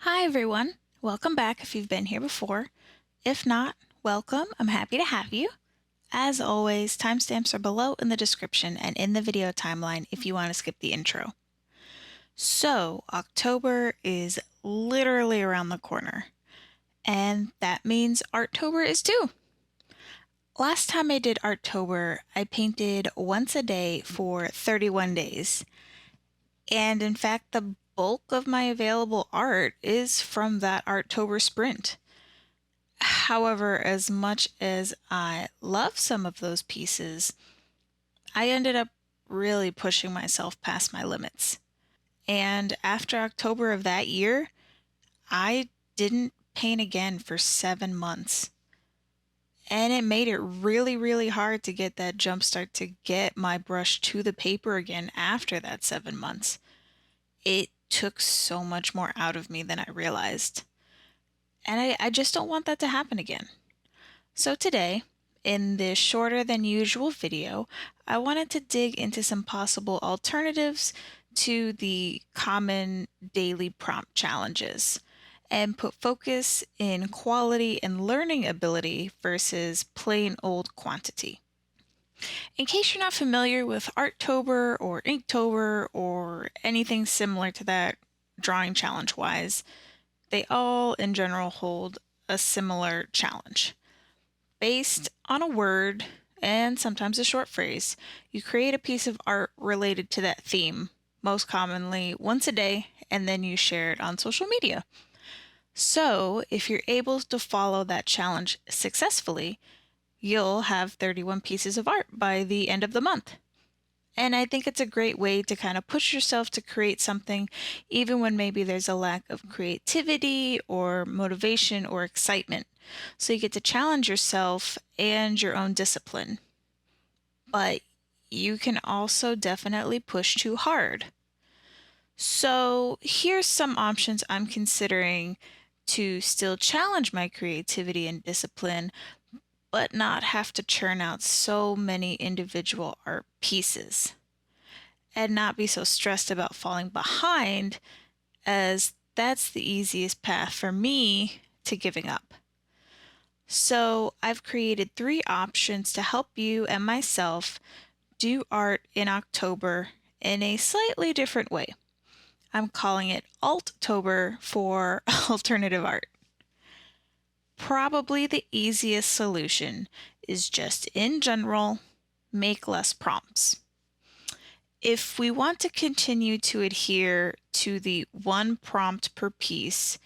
Hi everyone, welcome back if you've been here before. If not, welcome, I'm happy to have you. As always, timestamps are below in the description and in the video timeline if you want to skip the intro. So, October is literally around the corner, and that means Artober is too. Last time I did Artober, I painted once a day for 31 days. And in fact, the bulk of my available art is from that Artober sprint. However, as much as I love some of those pieces, I ended up really pushing myself past my limits. And after October of that year, I didn't paint again for 7 months. And it made it really, really hard to get that jump start to get my brush to the paper again after that 7 months. It took so much more out of me than I realized. And I just don't want that to happen again. So today, in this shorter than usual video, I wanted to dig into some possible alternatives to the common daily prompt challenges and put focus in quality and learning ability versus plain old quantity. In case you're not familiar with Artober or Inktober or anything similar to that drawing challenge wise, they all in general hold a similar challenge. Based on a word and sometimes a short phrase, you create a piece of art related to that theme, most commonly once a day, and then you share it on social media. So, if you're able to follow that challenge successfully, you'll have 31 pieces of art by the end of the month. And I think it's a great way to kind of push yourself to create something, even when maybe there's a lack of creativity or motivation or excitement. So you get to challenge yourself and your own discipline. But you can also definitely push too hard. So here's some options I'm considering to still challenge my creativity and discipline, but not have to churn out so many individual art pieces and not be so stressed about falling behind, as that's the easiest path for me to giving up. So I've created 3 options to help you and myself do art in October in a slightly different way. I'm calling it Alttober for alternative art. Probably the easiest solution is just in general, make less prompts. If we want to continue to adhere to the 1 prompt per piece,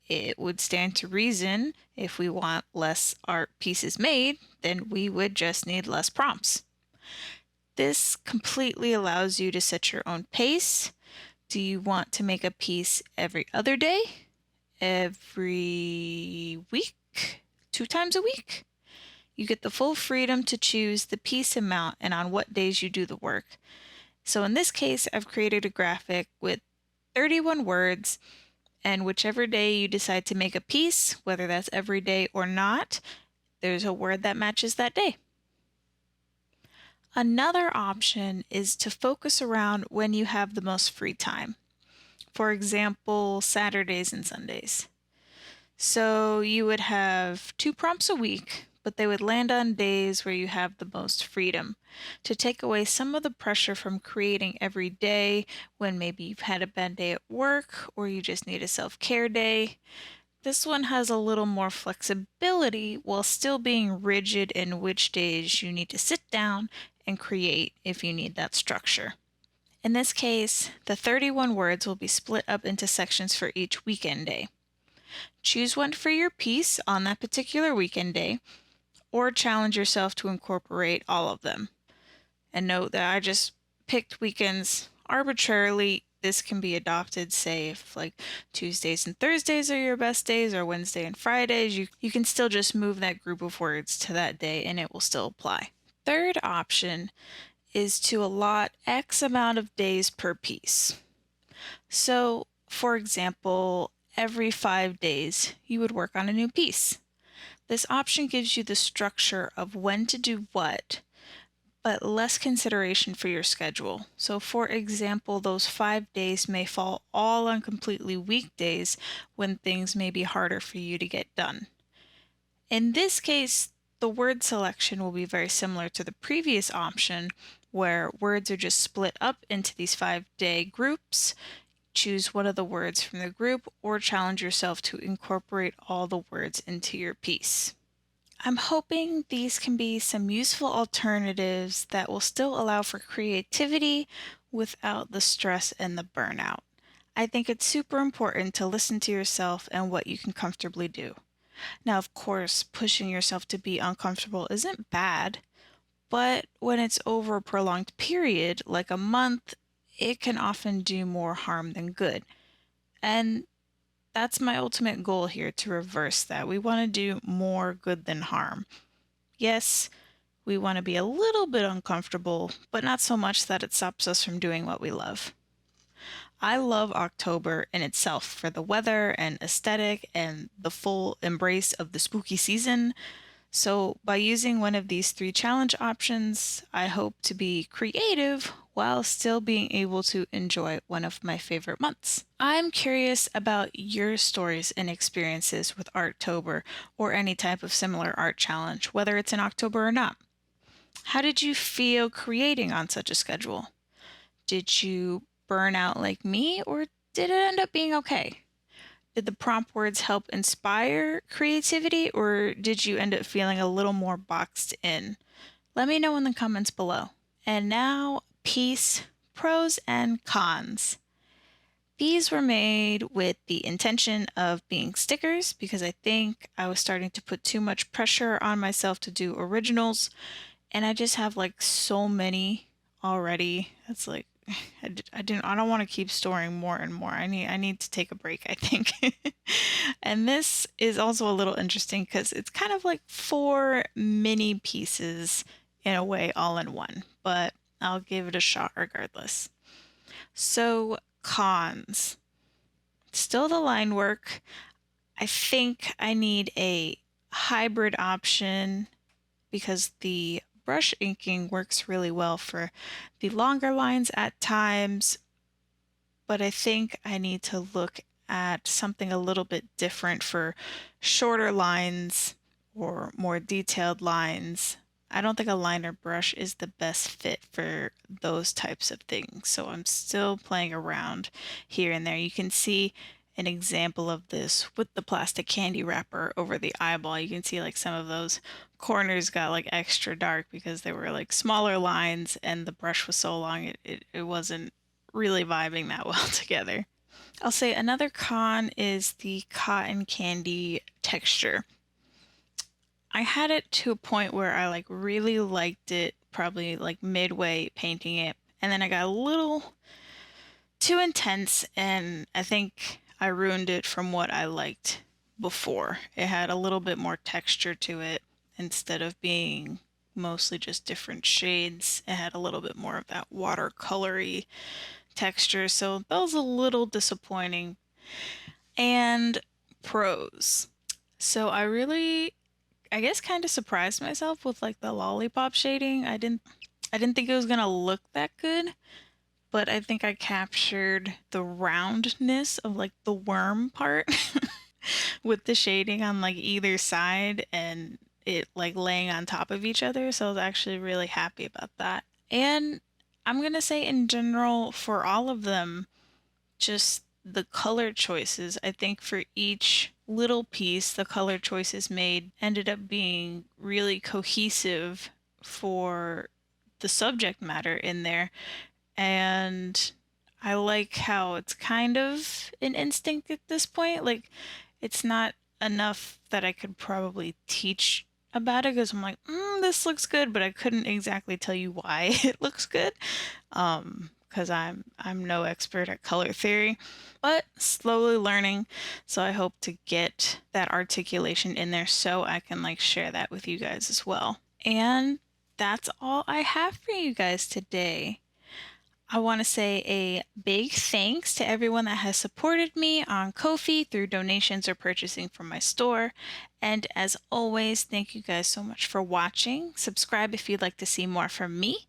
it would stand to reason if we want less art pieces made, then we would just need less prompts. This completely allows you to set your own pace. Do you want to make a piece every other day? Every week? 2 times a week? You get the full freedom to choose the piece amount and on what days you do the work. So in this case, I've created a graphic with 31 words, and whichever day you decide to make a piece, whether that's every day or not, there's a word that matches that day. Another option is to focus around when you have the most free time. For example, Saturdays and Sundays. So you would have 2 prompts a week, but they would land on days where you have the most freedom to take away some of the pressure from creating every day when maybe you've had a bad day at work or you just need a self-care day. This one has a little more flexibility while still being rigid in which days you need to sit down and create if you need that structure. In this case, the 31 words will be split up into sections for each weekend day. Choose one for your piece on that particular weekend day, or challenge yourself to incorporate all of them. And note that I just picked weekends arbitrarily. This can be adopted, say, if like Tuesdays and Thursdays are your best days, or Wednesday and Fridays, you can still just move that group of words to that day and it will still apply. Third option is to allot X amount of days per piece. So, for example, every 5 days you would work on a new piece. This option gives you the structure of when to do what, but less consideration for your schedule. So for example, those 5 days may fall all on completely weekdays when things may be harder for you to get done. In this case, the word selection will be very similar to the previous option, where words are just split up into these 5-day groups. Choose one of the words from the group or challenge yourself to incorporate all the words into your piece. I'm hoping these can be some useful alternatives that will still allow for creativity without the stress and the burnout. I think it's super important to listen to yourself and what you can comfortably do. Now, of course, pushing yourself to be uncomfortable isn't bad, but when it's over a prolonged period, like a month, it can often do more harm than good. And that's my ultimate goal here, to reverse that. We want to do more good than harm. Yes, we want to be a little bit uncomfortable, but not so much that it stops us from doing what we love. I love October in itself for the weather and aesthetic and the full embrace of the spooky season. So by using one of these 3 challenge options, I hope to be creative while still being able to enjoy one of my favorite months. I'm curious about your stories and experiences with Artober or any type of similar art challenge, whether it's in October or not. How did you feel creating on such a schedule? Did you burn out like me, or did it end up being okay? Did the prompt words help inspire creativity, or did you end up feeling a little more boxed in? Let me know in the comments below. And now, piece, pros and cons. These were made with the intention of being stickers because I think I was starting to put too much pressure on myself to do originals, and I just have like so many already. It's like I don't want to keep storing more and more. I need to take a break, I think. And this is also a little interesting because it's kind of like 4 mini pieces in a way, all in one, but I'll give it a shot regardless. So cons. Still the line work. I think I need a hybrid option because the brush inking works really well for the longer lines at times, but I think I need to look at something a little bit different for shorter lines or more detailed lines. I don't think a liner brush is the best fit for those types of things, so I'm still playing around here and there. You can see an example of this with the plastic candy wrapper over the eyeball. You can see like some of those corners got like extra dark because they were like smaller lines and the brush was so long it wasn't really vibing that well together. I'll say another con is the cotton candy texture. I had it to a point where I like really liked it, probably like midway painting it, and then I got a little too intense and I think I ruined it from what I liked before. It had a little bit more texture to it instead of being mostly just different shades. It had a little bit more of that watercolory texture, so that was a little disappointing. And pros. So I guess kind of surprised myself with like the lollipop shading. I didn't think it was gonna look that good, but I think I captured the roundness of like the worm part with the shading on like either side and it like laying on top of each other. So I was actually really happy about that. And I'm gonna say in general for all of them, just the color choices. I think for each little piece, the color choices made ended up being really cohesive for the subject matter in there. And I like how it's kind of an instinct at this point. Like, it's not enough that I could probably teach about it because I'm like, this looks good, but I couldn't exactly tell you why it looks good. Because I'm no expert at color theory, but slowly learning. So I hope to get that articulation in there so I can like share that with you guys as well. And that's all I have for you guys today. I want to say a big thanks to everyone that has supported me on Ko-fi through donations or purchasing from my store. And as always, thank you guys so much for watching. Subscribe if you'd like to see more from me.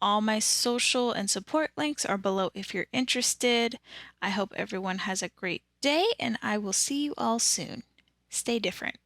All my social and support links are below if you're interested. I hope everyone has a great day, and I will see you all soon. Stay different.